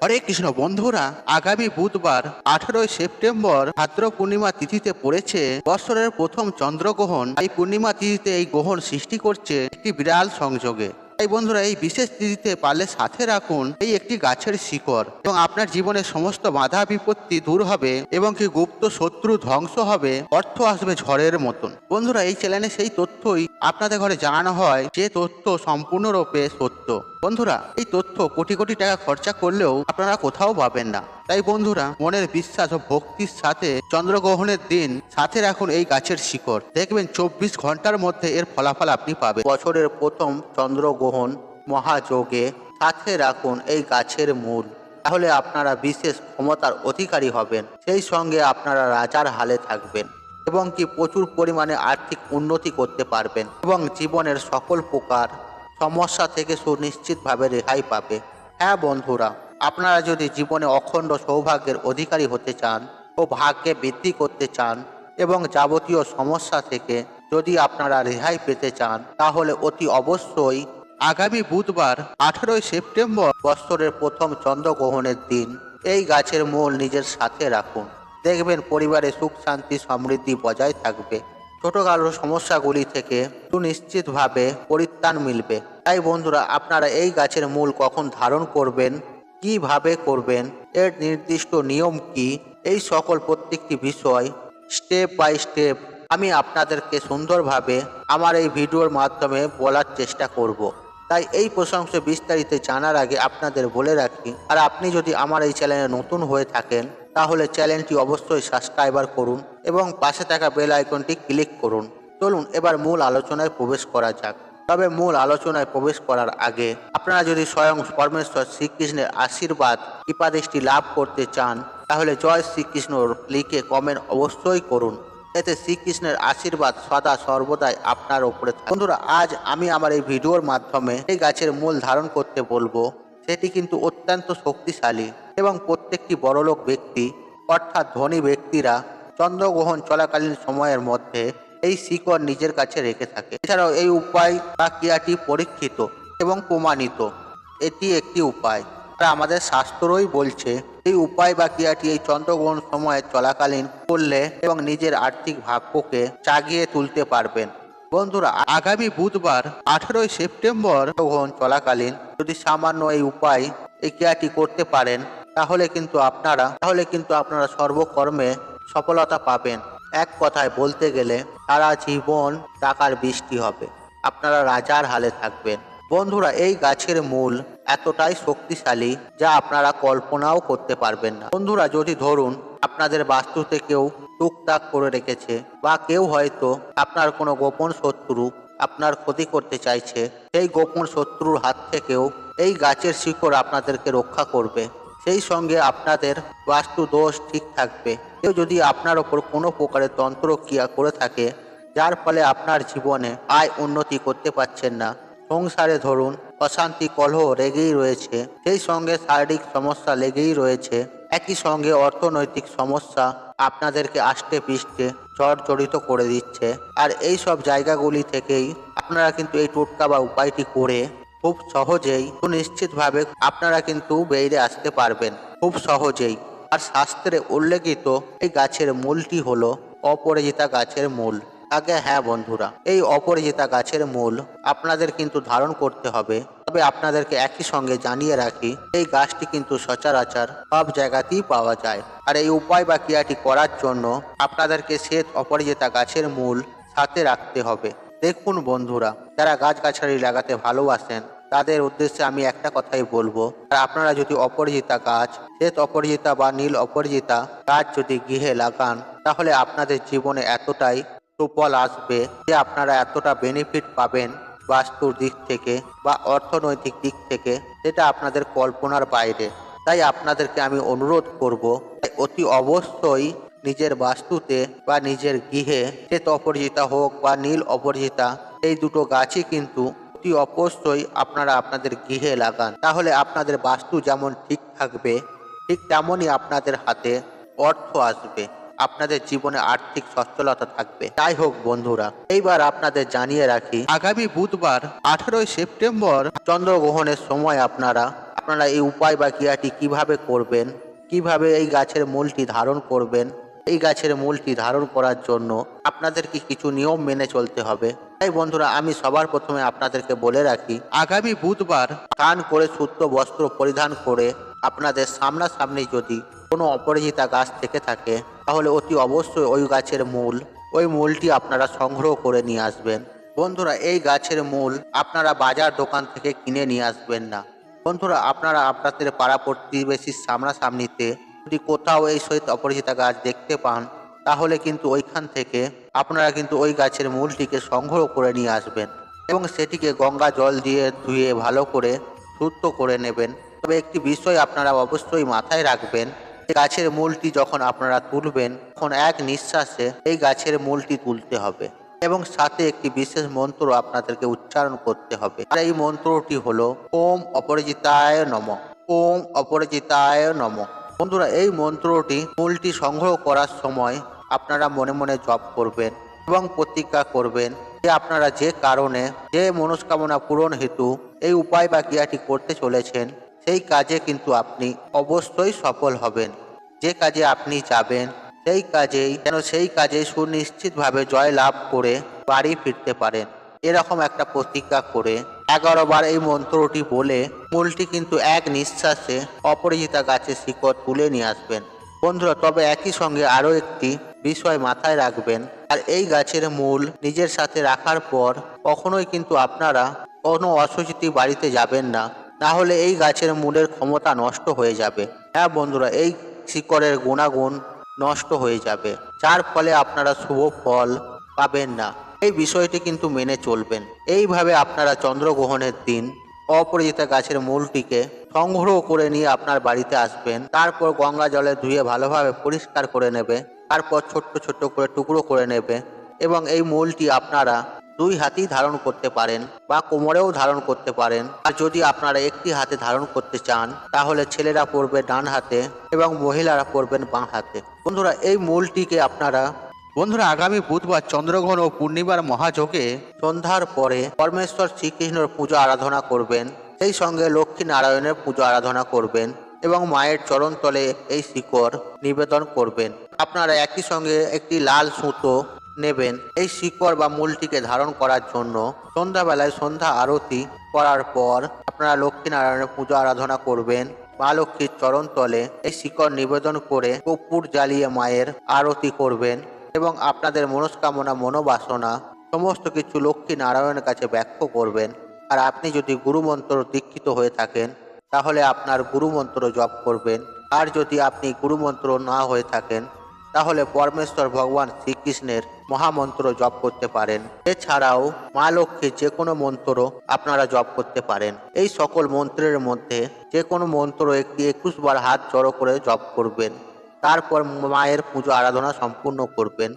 হরে কৃষ্ণ বন্ধুরা, আগামী বুধবার 18 সেপ্টেম্বর ভাদ্র পূর্ণিমা তিথিতে পড়েছে বৎসরের প্রথম চন্দ্রগ্রহণ। এই পূর্ণিমা তিথিতে এই গ্রহণ সৃষ্টি করছে একটি বিরাট সংযোগে। তাই বন্ধুরা, এই বিশেষ তিথিতে পারলে সাথে রাখুন এই একটি গাছের শিকড়, এবং আপনার জীবনের সমস্ত বাধা বিপত্তি দূর হবে এবং কি গুপ্ত শত্রু ধ্বংস হবে, অর্থ আসবে ঝড়ের মতন। বন্ধুরা, এই চ্যানেলে সেই তথ্যই আপনাদের ঘরে জানানো হয়, যে তথ্য সম্পূর্ণরূপে সত্য। বন্ধুরা, এই তথ্য কোটি কোটি টাকা খরচা করলেও আপনারা কোথাও পাবেন না। তাই বন্ধুরা, মনের বিশ্বাস ও ভক্তির সাথে চন্দ্রগ্রহণের দিন সাথে রাখুন এই গাছের শিকড়। দেখবেন 24 ঘন্টার মধ্যে এর ফলাফল আপনি পাবেন। বছরের প্রথম চন্দ্রগ্রহণ মহাযোগে সাথে রাখুন এই গাছের মূল, তাহলে আপনারা বিশেষ ক্ষমতার অধিকারী হবেন। সেই সঙ্গে আপনারা রাজার হালে থাকবেন এবং কি প্রচুর পরিমাণে আর্থিক উন্নতি করতে পারবেন এবং জীবনের সকল প্রকার সমস্যা থেকে সুনিশ্চিতভাবে রেহাই পাবে। হ্যাঁ বন্ধুরা, আপনারা যদি জীবনে অখণ্ড সৌভাগ্যের অধিকারী হতে চান ও ভাগ্যে বৃদ্ধি করতে চান এবং যাবতীয় সমস্যা থেকে যদি আপনারা রেহাই পেতে চান, তাহলে অতি অবশ্যই আগামী বুধবার 18 সেপ্টেম্বর বৎসরের প্রথম চন্দ্রগ্রহণের দিন এই গাছের মূল নিজের সাথে রাখুন। দেখবেন পরিবারে সুখ শান্তি সমৃদ্ধি বজায় থাকবে, ছোটখাটো সমস্যাগুলি থেকে সুনিশ্চিতভাবে পরিত্রাণ মিলবে। তাই বন্ধুরা, আপনারা এই গাছের মূল কখন ধারণ করবেন, কিভাবে করবেন, এর নির্দিষ্ট নিয়ম কি, এই সকল প্রত্যেকটি বিষয় স্টেপ বাই স্টেপ আমি আপনাদেরকে সুন্দরভাবে আমার এই ভিডিওর মাধ্যমে বলার চেষ্টা করব। তাই এই প্রসঙ্গে বিস্তারিত জানার আগে আপনাদের বলে রাখি, আর আপনি যদি আমার এই চ্যানেলে নতুন হয়ে থাকেন, তাহলে চ্যানেলটি অবশ্যই সাবস্ক্রাইবার করুন এবং পাশে থাকা বেল আইকনটি ক্লিক করুন। চলুন এবার মূল আলোচনায় প্রবেশ করা যাক। তবে মূল আলোচনায় প্রবেশ করার আগে আপনারা যদি স্বয়ং পরমেশ্বর শ্রীকৃষ্ণের আশীর্বাদ কৃপাদৃষ্টি লাভ করতে চান, তাহলে জয় শ্রীকৃষ্ণ লিখে কমেন্ট অবশ্যই করুন। এতে শ্রীকৃষ্ণের আশীর্বাদ সদা সর্বদাই আপনার উপরে থাকে। বন্ধুরা, আজ আমি আমার এই ভিডিওর মাধ্যমে এই গাছের মূল ধারণ করতে বলবো। সেটি কিন্তু অত্যন্ত শক্তিশালী এবং প্রত্যেকটি বড়লোক ব্যক্তি অর্থাৎ ধনী ব্যক্তিরা চন্দ্রগ্রহণ চলাকালীন সময়ের মধ্যে এই শিকড় নিজের কাছে রেখে থাকে। এছাড়াও এই উপায় বা ক্রিয়াটি পরীক্ষিত এবং প্রমাণিত। এটি একটি উপায়, আর আমাদের শাস্ত্রই বলছে এই উপায় বা ক্রিয়াটি এই চন্দ্রগ্রহণ সময়ে চলাকালীন করলে এবং নিজের আর্থিক ভাগ্যকে জাগিয়ে তুলতে পারবেন। বন্ধুরা, আগামী বুধবার 18 সেপ্টেম্বর গ্রহণ চলাকালীন যদি সামান্য এই উপায় এই ক্রিয়াটি করতে পারেন, তাহলে কিন্তু আপনারা সর্বকর্মে সফলতা পাবেন। এক কথায় বলতে গেলে সারা জীবন টাকার বৃষ্টি হবে, আপনারা রাজার হালে থাকবেন। বন্ধুরা, এই গাছের মূল এতটাই শক্তিশালী যা আপনারা কল্পনাও করতে পারবেন না। বন্ধুরা, যদি ধরুন আপনাদের বাস্তুতে কেউ টুকটাক করে রেখেছে, বা কেউ হয়তো আপনার কোনো গোপন শত্রু আপনার ক্ষতি করতে চাইছে, সেই গোপন শত্রুর হাত থেকেও এই গাছের শিকড় আপনাদেরকে রক্ষা করবে। সেই সঙ্গে আপনাদের বাস্তু দোষ ঠিক থাকবে। কেউ যদি আপনার ওপর কোনো প্রকারের তন্ত্রক্রিয়া করে থাকে, যার ফলে আপনার জীবনে আয় উন্নতি করতে পারছেন না, সংসারে ধরুন অশান্তি কলহ লেগেই রয়েছে, সেই সঙ্গে শারীরিক সমস্যা লেগেই রয়েছে, একই সঙ্গে অর্থনৈতিক সমস্যা আপনাদেরকে আষ্টে পৃষ্ঠে জর্জরিত করে দিচ্ছে, আর এই সব জায়গাগুলি থেকেই আপনারা কিন্তু এই টোটকা বা উপায়টি করে খুব সহজেই সুনিশ্চিতভাবে আপনারা কিন্তু বেরিয়ে আসতে পারবেন খুব সহজেই। আর শাস্ত্রে উল্লেখিত এই গাছের মূলটি হলো অপরাজিতা গাছের মূল। হ্যাঁ বন্ধুরা, এই অপরাজিতা গাছের মূল আপনাদের কিন্তু ধারণ করতে হবে। তবে আপনাদেরকে একই সঙ্গে জানিয়ে রাখি, এই গাছটি কিন্তু সচরাচর সব জায়গাতেই পাওয়া যায়। আর এই উপায় বা ক্রিয়াটি করার জন্য আপনাদেরকে শ্বেত অপরাজিতা গাছের মূল সাথে রাখতে হবে। দেখুন বন্ধুরা, যারা গাছগাছালি লাগাতে ভালোবাসেন, তাদের উদ্দেশ্যে আমি একটা কথাই বলবো, আর আপনারা যদি অপরাজিতা গাছ, শ্বেত অপরাজিতা বা নীল অপরাজিতা গাছ যদি গৃহে লাগান, তাহলে আপনাদের জীবনে এতটাই সুফল আসবে যে আপনারা এতটা বেনিফিট পাবেন বাস্তুর দিক থেকে বা অর্থনৈতিক দিক থেকে, সেটা আপনাদের কল্পনার বাইরে। তাই আপনাদেরকে আমি অনুরোধ করব, অতি অবশ্যই নিজের বাস্তুতে বা নিজের গৃহে শ্বেত অপরাজিতা হোক বা নীল অপরাজিতা, এই দুটো গাছই কিন্তু অতি অবশ্যই আপনারা আপনাদের গৃহে লাগান। তাহলে আপনাদের বাস্তু যেমন ঠিক থাকবে, ঠিক তেমনই আপনাদের হাতে অর্থ আসবে, আপনাদের জীবনে আর্থিক সচ্ছলতা থাকবে। যাই হোক বন্ধুরা, এইবার আপনাদের জানিয়ে রাখি, আগামী বুধবার 18 সেপ্টেম্বর চন্দ্রগ্রহণের সময় আপনারা আপনারা এই উপায় বা ক্রিয়াটি কিভাবে করবেন, কিভাবে এই গাছের মূলটি ধারণ করবেন। এই গাছের মূলটি ধারণ করার জন্য আপনাদেরকে কিছু নিয়ম মেনে চলতে হবে। তাই বন্ধুরা, আমি সবার প্রথমে আপনাদেরকে বলে রাখি, আগামী বুধবার স্নান করে শুদ্ধ বস্ত্র পরিধান করে আপনাদের সামনাসামনি যদি কোনো অপরাজিতা গাছ থেকে থাকে, তাহলে অতি অবশ্যই ওই গাছের ওই মূলটি আপনারা সংগ্রহ করে নিয়ে আসবেন। বন্ধুরা, এই গাছের মূল আপনারা বাজার দোকান থেকে কিনে নিয়ে আসবেন না। বন্ধুরা, আপনারা আপনাদের পাড়া প্রতিবেশীর সামনাসামনিতে যদি কোথাও এই সহিত অপরাজিতা গাছ দেখতে পান, তাহলে কিন্তু ওইখান থেকে আপনারা কিন্তু ওই গাছের মূলটিকে সংগ্রহ করে নিয়ে আসবেন এবং সেটিকে গঙ্গা জল দিয়ে ধুয়ে ভালো করে শুদ্ধ করে নেবেন। তবে একটি বিষয় আপনারা অবশ্যই মাথায় রাখবেন, গাছের মূলটি যখন আপনারা তুলবেন, তখন এক নিঃশ্বাসে এই গাছের মূলটি তুলতে হবে এবং সাথে একটি বিশেষ মন্ত্র আপনাদেরকে উচ্চারণ করতে হবে। আর এই মন্ত্রটি হলো ওম অপরাজিতায় নমঃ, ওম অপরাজিতায় নমঃ। বন্ধুরা, এই মন্ত্রটি মূলটি সংগ্রহ করার সময় আপনারা মনে মনে জপ করবেন এবং প্রতিজ্ঞা করবেন যে আপনারা যে কারণে যে মনস্কামনা পূরণ হেতু এই উপায় বা ক্রিয়াটি করতে চলেছেন, সেই কাজে কিন্তু আপনি অবশ্যই সফল হবেন। যে কাজে আপনি যাবেন সেই কাজে সুনিশ্চিতভাবে জয় লাভ করে বাড়ি ফিরতে পারেন। এরকম একটা প্রতিজ্ঞা করে 11 বার এই মন্ত্রটি বলে মূলটি কিন্তু এক নিঃশ্বাসে অপরাজিতা গাছের শিকড় তুলে নিয়ে আসবেন। বন্ধুরা, তবে একই সঙ্গে আরও একটি বিষয় মাথায় রাখবেন, আর এই গাছের মূল নিজের সাথে রাখার পর কখনোই কিন্তু আপনারা কোনো অসুচিতি বাড়িতে যাবেন না, না হলে এই গাছের মূলের ক্ষমতা নষ্ট হয়ে যাবে। হ্যাঁ বন্ধুরা, এই শিকড়ের গুণাগুণ নষ্ট হয়ে যাবে, যার ফলে আপনারা শুভ ফল পাবেন না। এই বিষয়টি কিন্তু মেনে চলবেন। এইভাবে আপনারা চন্দ্রগ্রহণের দিন অপরাজিতা গাছের মূলটিকে সংগ্রহ করে নিয়ে আপনার বাড়িতে আসবেন। তারপর গঙ্গা জলে ধুয়ে ভালোভাবে পরিষ্কার করে নেবে, তারপর ছোট্ট ছোট্ট করে টুকরো করে নেবে এবং এই মূলটি আপনারা 2 হাতেই ধারণ করতে পারেন বা কোমরেও ধারণ করতে পারেন। আর যদি আপনারা একটি হাতে ধারণ করতে চান, তাহলে ছেলেরা পরবে ডান হাতে এবং মহিলারা পরবেন বাঁ হাতে। বন্ধুরা, এই মূলটিকে বন্ধুরা, আগামী বুধবার চন্দ্রগ্রহণ ও পূর্ণিমার মহাযোগে সন্ধ্যার পরে পরমেশ্বর শ্রীকৃষ্ণের পূজা আরাধনা করবেন, সেই সঙ্গে লক্ষ্মী নারায়ণের পূজা আরাধনা করবেন এবং মায়ের চরণতলে এই শিকড় নিবেদন করবেন। আপনারা একই সঙ্গে একটি লাল সুতো নেবেন। এই শিকড় বা মূলটিকে ধারণ করার জন্য সন্ধ্যাবেলায় সন্ধ্যা আরতি করার পর আপনারা লক্ষ্মী নারায়ণের পূজা আরাধনা করবেন। মা লক্ষ্মীর চরণতলে এই শিকড় নিবেদন করে কর্পূর জ্বালিয়ে মায়ের আরতি করবেন এবং আপনাদের মনস্কামনা মনোবাসনা সমস্ত কিছু লক্ষ্মী নারায়ণের কাছে ব্যক্ত করবেন। আর আপনি যদি গুরুমন্ত্র দীক্ষিত হয়ে থাকেন, তাহলে আপনার গুরুমন্ত্র জপ করবেন। আর যদি আপনি গুরুমন্ত্র না হয়ে থাকেন, তাহলে পরমেশ্বর ভগবান শ্রীকৃষ্ণের মহামন্ত্র জপ করতে পারেন। এছাড়াও মা লক্ষ্মীর যে কোনো মন্ত্র আপনারা জপ করতে পারেন। এই সকল মন্ত্রের মধ্যে যে কোনো মন্ত্র একটি 21 বার হাত জড়ো করে জপ করবেন। তারপর মায়ের পুজো আরাধনা সম্পূর্ণ করবেন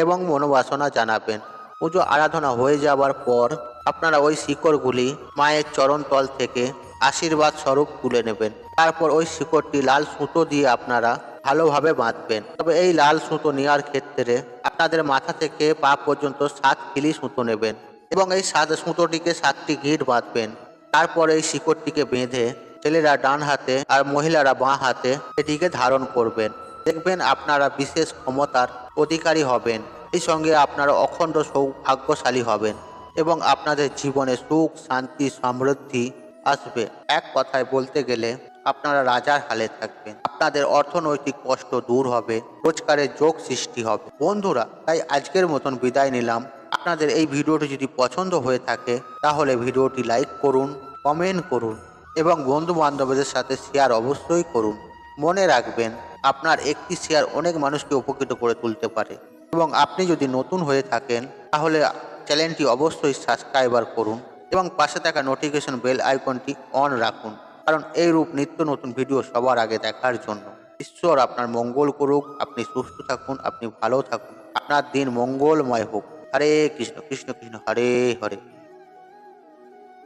এবং মনোবাসনা জানাবেন। পুজো আরাধনা হয়ে যাওয়ার পর আপনারা ওই শিকড়গুলি মায়ের চরণতল থেকে আশীর্বাদ স্বরূপ তুলে নেবেন। তারপর ওই শিকড়টি লাল সুতো দিয়ে আপনারা ভালোভাবে বাঁধবেন। তবে এই লাল সুতো নেওয়ার ক্ষেত্রে আপনাদের মাথা থেকে পা পর্যন্ত 7 কিলি সুতো নেবেন এবং এই সুতোটিকে 7টি গিঁট বাঁধবেন। তারপর এই শিকড়টিকে বেঁধে ছেলেরা ডান হাতে আর মহিলারা বাঁ হাতে এটিকে ধারণ করবেন। দেখবেন আপনারা বিশেষ ক্ষমতার অধিকারী হবেন। এই সঙ্গে আপনারা অখণ্ড সৌভাগ্যশালী হবেন এবং আপনাদের জীবনে সুখ শান্তি সমৃদ্ধি আসবে। এক কথায় বলতে গেলে আপনারা রাজার হালে থাকবেন। আপনাদের অর্থনৈতিক কষ্ট দূর হবে, রোজগারের যোগ সৃষ্টি হবে। বন্ধুরা, তাই আজকের মতন বিদায় নিলাম। আপনাদের এই ভিডিওটি যদি পছন্দ হয়ে থাকে, তাহলে ভিডিওটি লাইক করুন, কমেন্ট করুন এবং বন্ধু বান্ধবদের সাথে শেয়ার অবশ্যই করুন। মনে রাখবেন, আপনার একটি শেয়ার অনেক মানুষকে উপকৃত করে তুলতে পারে। এবং আপনি যদি নতুন হয়ে থাকেন, তাহলে চ্যানেলটি অবশ্যই সাবস্ক্রাইবার করুন এবং পাশে থাকা নোটিফিকেশন বেল আইকনটি অন রাখুন, কারণ এইরূপ নিত্য নতুন ভিডিও সবার আগে দেখার জন্য। ঈশ্বর আপনার মঙ্গল করুক, আপনি সুস্থ থাকুন, আপনি ভালো থাকুন, আপনার দিন মঙ্গলময় হোক। হরে কৃষ্ণ কৃষ্ণ কৃষ্ণ হরে হরে।